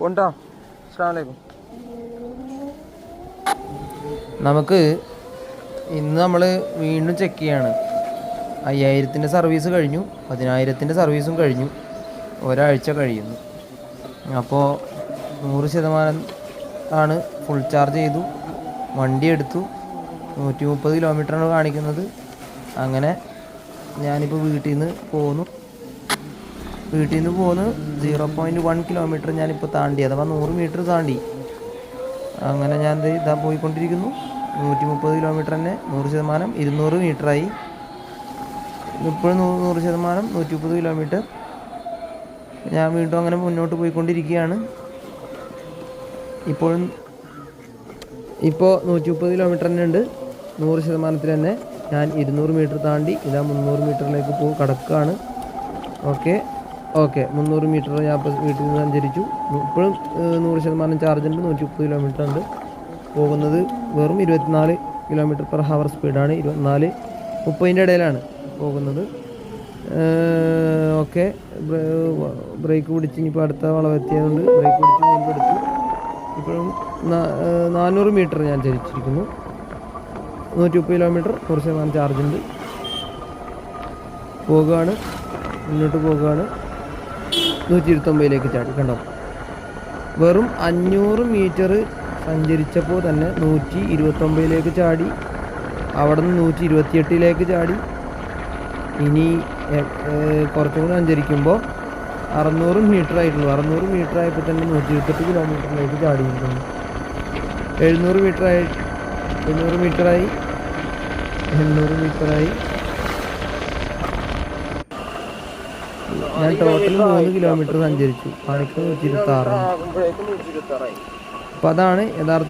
കൊണ്ടാ. അസ്സലാമു അലൈക്കും. നമുക്ക് ഇന്ന് നമ്മൾ വീണ്ടും ചെക്ക് ചെയ്യാണ്. 5000-ൻ്റെ സർവീസ് കഴിഞ്ഞു, 10000-ൻ്റെ സർവീസും കഴിഞ്ഞു, ഒരാഴ്ച കഴിയുന്നു. അപ്പോൾ 100% ആണ്. ഫുൾ ചാർജ് ചെയ്തു, വണ്ടി എടുത്തു. 130 കിലോമീറ്ററാണ് കാണിക്കുന്നത്. അങ്ങനെ ഞാനിപ്പോൾ വീട്ടിൽ നിന്ന് പോന്നു. 0.1 കിലോമീറ്റർ ഞാനിപ്പോൾ താണ്ടി, അഥവാ 100 മീറ്റർ താണ്ടി. അങ്ങനെ ഞാൻ ഇതാ പോയിക്കൊണ്ടിരിക്കുന്നു. 130 കിലോമീറ്റർ തന്നെ, 100%, 200 മീറ്ററായി. ഇപ്പോഴും 100%, 130 കിലോമീറ്റർ. ഞാൻ വീണ്ടും അങ്ങനെ മുന്നോട്ട് പോയിക്കൊണ്ടിരിക്കുകയാണ്. ഇപ്പോൾ 130 കിലോമീറ്റർ തന്നെ ഉണ്ട്. 100% തന്നെ ഞാൻ 200 മീറ്റർ താണ്ടി ഇതാ 300 മീറ്ററിലേക്ക് കടക്കുകയാണ്. ഓക്കെ 300 മീറ്റർ ഞാൻ ഇപ്പോൾ വീട്ടിൽ നിന്ന് സഞ്ചരിച്ചു. ഇപ്പോഴും 100% ചാർജ് ഉണ്ട്. 130 കിലോമീറ്റർ ഉണ്ട്. പോകുന്നത് വെറും 24 km/h സ്പീഡാണ്. 24-30 ഇടയിലാണ് പോകുന്നത്. ഓക്കെ, ബ്രേക്ക് പിടിച്ച് ഇനിയിപ്പോൾ അടുത്ത വളവെത്തിയതുകൊണ്ട് ബ്രേക്ക് പിടിച്ച് മുൻപെടുത്തു. ഇപ്പോഴും 400 മീറ്റർ ഞാൻ ചലിച്ചിരിക്കുന്നു. 130 കിലോമീറ്റർ, 100% ചാർജ് ഉണ്ട്. മുന്നോട്ട് പോകുകയാണ്. 129ലേക്ക് ചാടി. കണ്ടോ, വെറും 500 മീറ്റർ സഞ്ചരിച്ചപ്പോൾ തന്നെ 129ലേക്ക് ചാടി. അവിടെ നിന്ന് 128ലേക്ക് ചാടി. ഇനി കുറച്ചും കൂടി സഞ്ചരിക്കുമ്പോൾ 600 മീറ്റർ ആയിട്ടുള്ളൂ. 600 മീറ്റർ ആയപ്പോൾ തന്നെ 128 കിലോമീറ്ററിലേക്ക് ചാടിയിരിക്കുന്നു. 700 മീറ്ററായി. 800 മീറ്ററായി. ഞാൻ ടോട്ടൽ 3 കിലോമീറ്റർ സഞ്ചരിച്ചു. കാണിക്കുന്നത് 126. അപ്പോൾ അതാണ് യഥാർത്ഥ